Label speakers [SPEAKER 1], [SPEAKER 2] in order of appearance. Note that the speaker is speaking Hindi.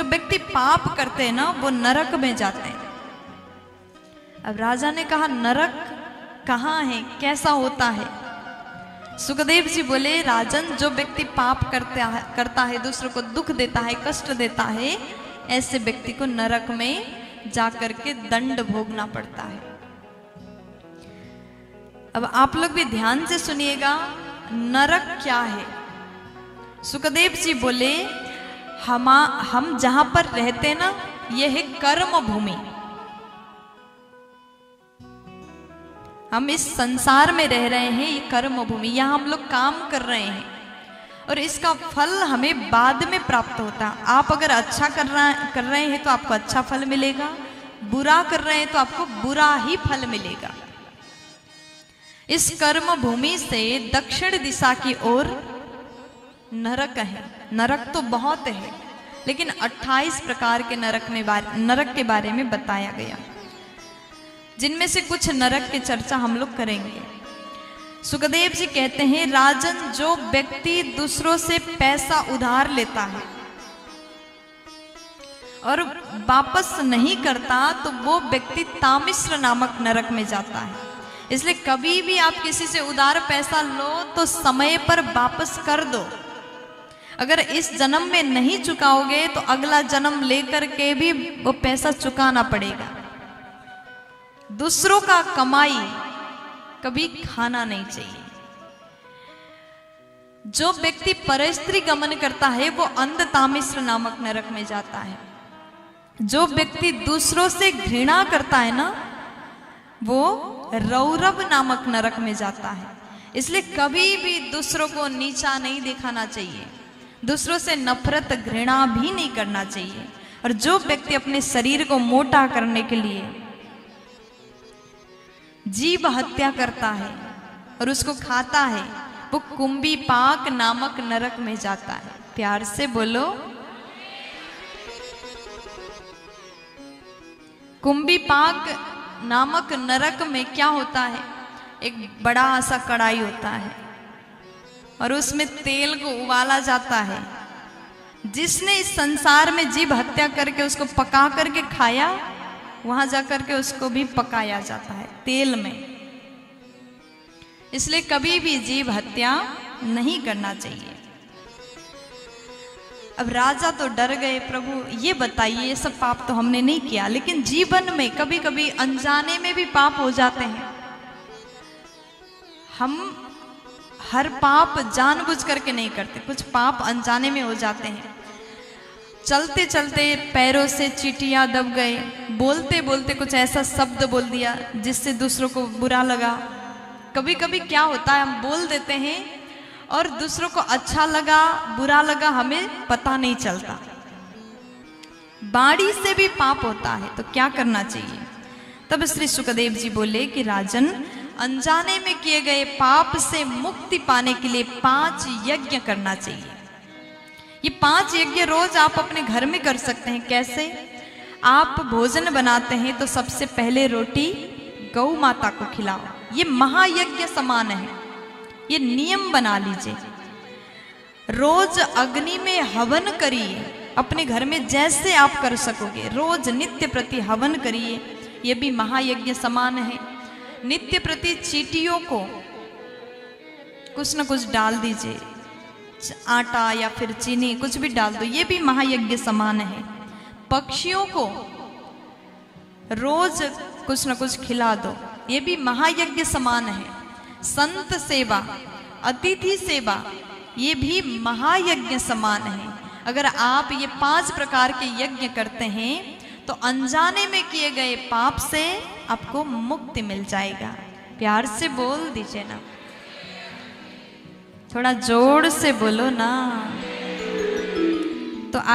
[SPEAKER 1] जो व्यक्ति पाप करते हैं ना वो नरक में जाते हैं। अब राजा ने कहा नरक कहाँ है, कैसा होता है? सुखदेव जी बोले राजन, जो व्यक्ति पाप करता है, दूसरों को दुख देता है, कष्ट देता है, ऐसे व्यक्ति को नरक में जाकर के दंड भोगना पड़ता है। अब आप लोग भी ध्यान से सुनिएगा, नरक क्या है? सुखदेव जी बोले हम जहां पर रहते हैं ना, यह है कर्म भूमि। हम इस संसार में रह रहे हैं, ये कर्म भूमि, यहां हम लोग काम कर रहे हैं और इसका फल हमें बाद में प्राप्त होता है। आप अगर अच्छा कर रहे हैं तो आपको अच्छा फल मिलेगा, बुरा कर रहे हैं तो आपको बुरा ही फल मिलेगा। इस कर्म भूमि से दक्षिण दिशा की ओर नरक है। नरक तो बहुत है, लेकिन 28 प्रकार के नरक के बारे में बताया गया, जिनमें से कुछ नरक की चर्चा हम लोग करेंगे। सुखदेव जी कहते हैं राजन, जो व्यक्ति दूसरों से पैसा उधार लेता है और वापस नहीं करता तो वो व्यक्ति तामिश्र नामक नरक में जाता है। इसलिए कभी भी आप किसी से उधार पैसा लो तो समय पर वापस कर दो। अगर इस जन्म में नहीं चुकाओगे तो अगला जन्म लेकर के भी वो पैसा चुकाना पड़ेगा। दूसरों का कमाई कभी खाना नहीं चाहिए। जो व्यक्ति परस्त्री गमन करता है वो अंधतामिश्र नामक नरक में जाता है। जो व्यक्ति दूसरों से घृणा करता है ना, वो रौरव नामक नरक में जाता है। इसलिए कभी भी दूसरों को नीचा नहीं दिखाना चाहिए, दूसरों से नफरत घृणा भी नहीं करना चाहिए। और जो व्यक्ति अपने शरीर को मोटा करने के लिए जीव हत्या करता है और उसको खाता है, वो कुंभी पाक नामक नरक में जाता है। प्यार से बोलो, कुंभी पाक नामक नरक में क्या होता है? एक बड़ा सा कढ़ाई होता है और उसमें तेल को उबाला जाता है। जिसने इस संसार में जीव हत्या करके उसको पका करके खाया, वहां जाकर के उसको भी पकाया जाता है तेल में। इसलिए कभी भी जीव हत्या नहीं करना चाहिए। अब राजा तो डर गए, प्रभु ये बताइए, ये सब पाप तो हमने नहीं किया, लेकिन जीवन में कभी कभी अनजाने में भी पाप हो जाते हैं। हम हर पाप जानबूझ करके नहीं करते, कुछ पाप अनजाने में हो जाते हैं। चलते चलते पैरों से चींटियां दब गए, बोलते बोलते कुछ ऐसा शब्द बोल दिया जिससे दूसरों को बुरा लगा। कभी कभी क्या होता है, हम बोल देते हैं और दूसरों को अच्छा लगा बुरा लगा हमें पता नहीं चलता। बाड़ी से भी पाप होता है, तो क्या करना चाहिए? तब श्री सुखदेव जी बोले कि राजन, अनजाने में किए गए पाप से मुक्ति पाने के लिए 5 यज्ञ करना चाहिए। ये 5 यज्ञ रोज आप अपने घर में कर सकते हैं। कैसे? आप भोजन बनाते हैं तो सबसे पहले रोटी गौ माता को खिलाओ, ये महायज्ञ समान है, ये नियम बना लीजिए। रोज अग्नि में हवन करिए, अपने घर में जैसे आप कर सकोगे रोज नित्य प्रति हवन करिए, ये भी महायज्ञ समान है। नित्य प्रति चींटियों को कुछ न कुछ डाल दीजिए, आटा या फिर चीनी कुछ भी डाल दो, ये भी महायज्ञ समान है। पक्षियों को रोज कुछ न कुछ खिला दो, ये भी महायज्ञ समान है। संत सेवा, अतिथि सेवा, ये भी महायज्ञ समान है। अगर आप ये 5 प्रकार के यज्ञ करते हैं तो अनजाने में किए गए पाप से आपको मुक्ति मिल जाएगा। प्यार से बोल दीजिए ना, थोड़ा जोर से बोलो ना।